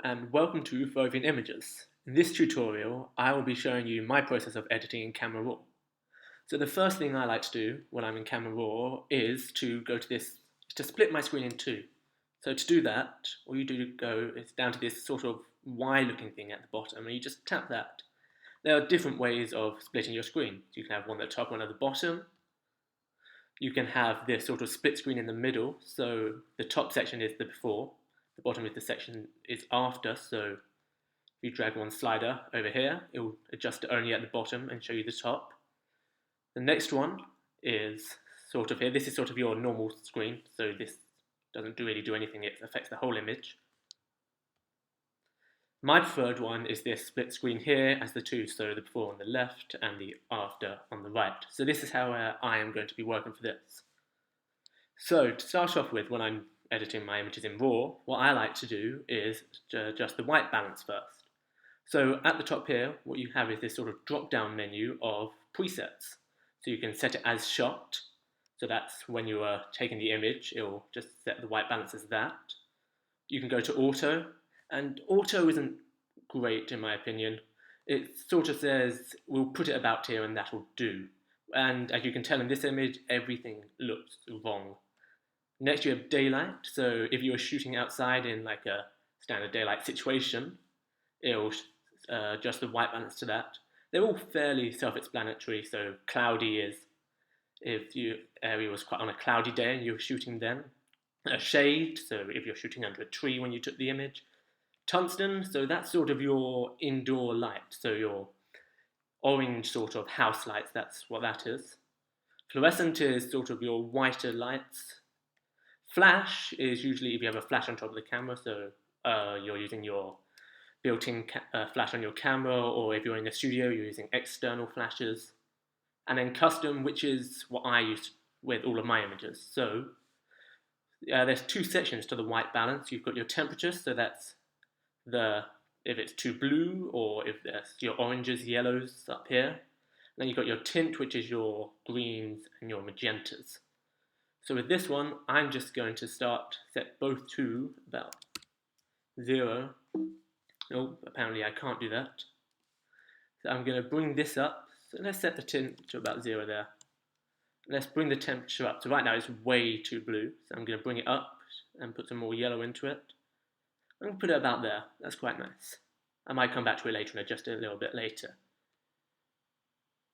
and welcome to Fovean Images. In this tutorial, I will be showing you my process of editing in Camera Raw. So the first thing I like to do when I'm in Camera Raw is to go to this, to split my screen in two. So to do that, all you do go is down to this sort of Y looking thing at the bottom, and you just tap that. There are different ways of splitting your screen. You can have one at the top, one at the bottom. You can have this sort of split screen in the middle, so the top section is the before, the bottom of the section is after, so if you drag one slider over here, it will adjust it only at the bottom and show you the top. The next one is sort of here, this is sort of your normal screen, so this doesn't really do anything, it affects the whole image. My preferred one is this split screen here as the two, so the before on the left and the after on the right. So this is how I am going to be working for this. So to start off with, when I'm editing my images in RAW, what I like to do is adjust the white balance first. So at the top here, what you have is this sort of drop-down menu of presets. So you can set it as shot, so that's when you are taking the image, it will just set the white balance as that. You can go to auto, and auto isn't great in my opinion. It sort of says, we'll put it about here and that'll do. And as you can tell in this image, everything looks wrong. Next you have daylight, so if you're shooting outside in like a standard daylight situation, it'll adjust the white balance to that. They're all fairly self-explanatory, so cloudy is if your area was quite on a cloudy day and you were shooting then. A shade, so if you're shooting under a tree when you took the image. Tungsten, so that's sort of your indoor light, so your orange sort of house lights, that's what that is. Fluorescent is sort of your whiter lights. Flash is usually if you have a flash on top of the camera, so you're using your built-in flash on your camera, or if you're in the studio, you're using external flashes. And then custom, which is what I use with all of my images. So there's two sections to the white balance. You've got your temperature, so that's if it's too blue or if there's your oranges, yellows up here. And then you've got your tint, which is your greens and your magentas. So with this one, I'm just going to set both to about 0. Oh, apparently I can't do that. So I'm going to bring this up. So let's set the tint to about 0 there. Let's bring the temperature up. So right now it's way too blue. So I'm going to bring it up and put some more yellow into it. I'm going to put it about there. That's quite nice. I might come back to it later and adjust it a little bit later.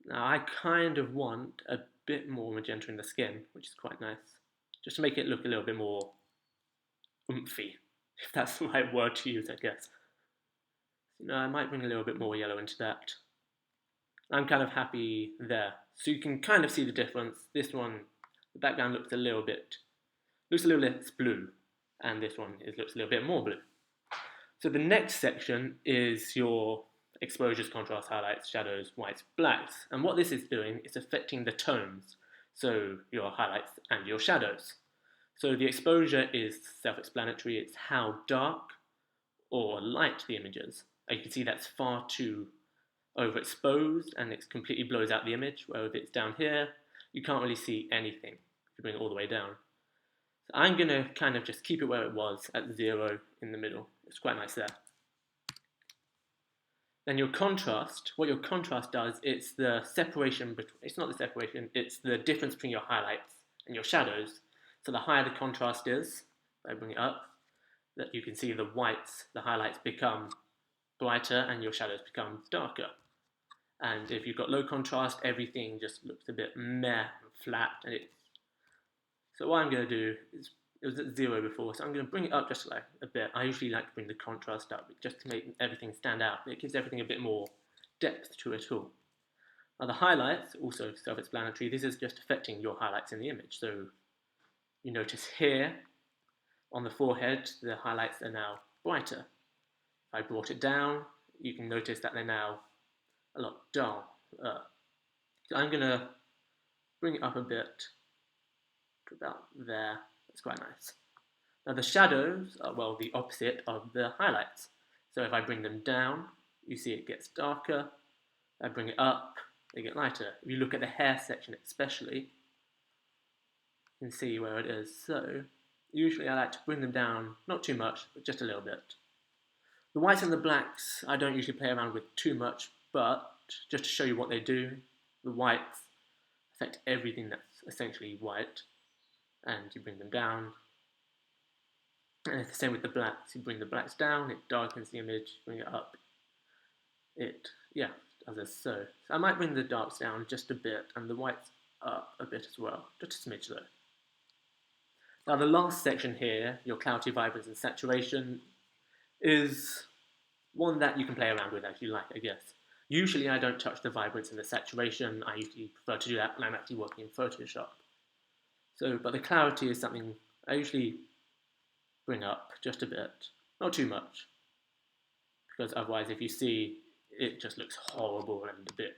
Now I kind of want a bit more magenta in the skin, which is quite nice. Just to make it look a little bit more oomphy, if that's the right word to use, I guess. So, I might bring a little bit more yellow into that. I'm kind of happy there. So you can kind of see the difference. This one, the background looks a little less blue, and this one looks a little bit more blue. So the next section is your exposures, contrast, highlights, shadows, whites, blacks. And what this is doing is affecting the tones, so your highlights and your shadows. So the exposure is self-explanatory. It's how dark or light the image is. You can see that's far too overexposed and it completely blows out the image, where if it's down here, you can't really see anything if you bring it all the way down. So I'm going to kind of just keep it where it was at 0 in the middle. It's quite nice there. Then your contrast, what your contrast does, it's the separation, it's not the separation, it's the difference between your highlights and your shadows. So the higher the contrast is, if I bring it up, that you can see the whites, the highlights become brighter and your shadows become darker. And if you've got low contrast, everything just looks a bit meh and flat. So what I'm going to do is, it was at 0 before, so I'm going to bring it up just like a bit. I usually like to bring the contrast up just to make everything stand out. It gives everything a bit more depth to it all. Now the highlights, also self-explanatory, this is just affecting your highlights in the image. So you notice here on the forehead, the highlights are now brighter. If I brought it down, you can notice that they're now a lot dull. So I'm going to bring it up a bit to about there. That's quite nice. Now the shadows are, well, the opposite of the highlights. So if I bring them down, you see it gets darker. If I bring it up, they get lighter. If you look at the hair section especially, you can see where it is. So usually I like to bring them down, not too much, but just a little bit. The whites and the blacks I don't usually play around with too much, but just to show you what they do, the whites affect everything that's essentially white, and you bring them down. And it's the same with the blacks. You bring the blacks down, it darkens the image, bring it up, it, yeah, does as so. So I might bring the darks down just a bit, and the whites up a bit as well, just a smidge though. Now the last section here, your clarity, vibrance and saturation, is one that you can play around with as you like, I guess. Usually I don't touch the vibrance and the saturation. I usually prefer to do that when I'm actually working in Photoshop. So, but the clarity is something I usually bring up just a bit, not too much, because otherwise if you see, it just looks horrible and a bit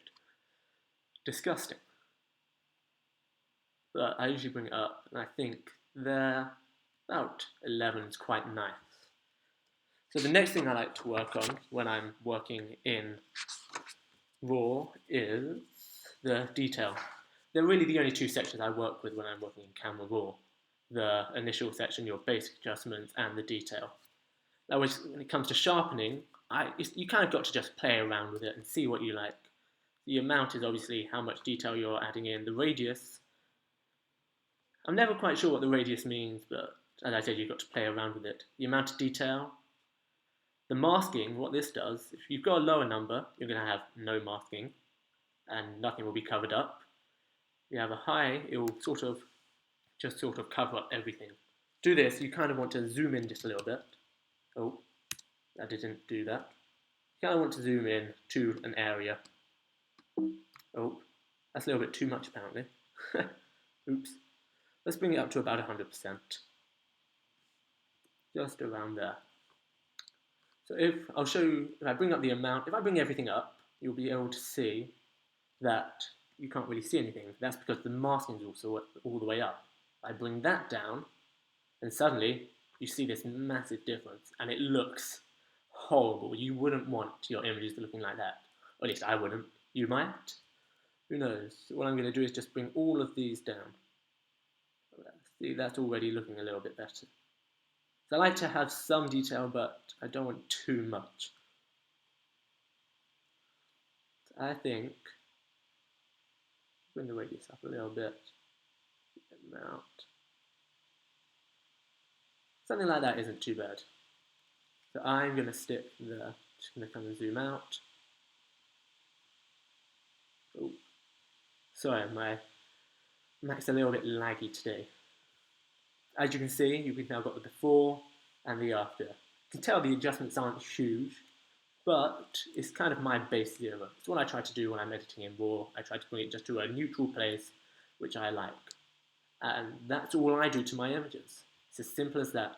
disgusting. But I usually bring it up, and I think there, about 11 is quite nice. So the next thing I like to work on when I'm working in RAW is the detail. They're really the only two sections I work with when I'm working in Camera Raw. The initial section, your basic adjustments, and the detail. Now when it comes to sharpening, you kind of got to just play around with it and see what you like. The amount is obviously how much detail you're adding in. The radius, I'm never quite sure what the radius means, but as I said, you've got to play around with it. The amount of detail. The masking, what this does, if you've got a lower number, you're going to have no masking, and nothing will be covered up. If you have a high, it will sort of cover up everything. To do this, you kind of want to zoom in just a little bit. Oh, I didn't do that. You kind of want to zoom in to an area. Oh, that's a little bit too much apparently. Oops. Let's bring it up to about 100%. Just around there. So if I bring up the amount, if I bring everything up, you'll be able to see that you can't really see anything. That's because the masking is also all the way up. I bring that down, and suddenly you see this massive difference, and it looks horrible. You wouldn't want your images looking like that. Or at least I wouldn't. You might. Who knows? What I'm going to do is just bring all of these down. See, that's already looking a little bit better. So I like to have some detail, but I don't want too much. So I think, bring the radius up a little bit, amount. Something like that isn't too bad. So I'm going to stick there, just going to come and zoom out. Oh, sorry, my Mac's a little bit laggy today. As you can see, you've now got the before and the after. You can tell the adjustments aren't huge, but it's kind of my base zero. It's what I try to do when I'm editing in RAW. I try to bring it just to a neutral place, which I like. And that's all I do to my images. It's as simple as that.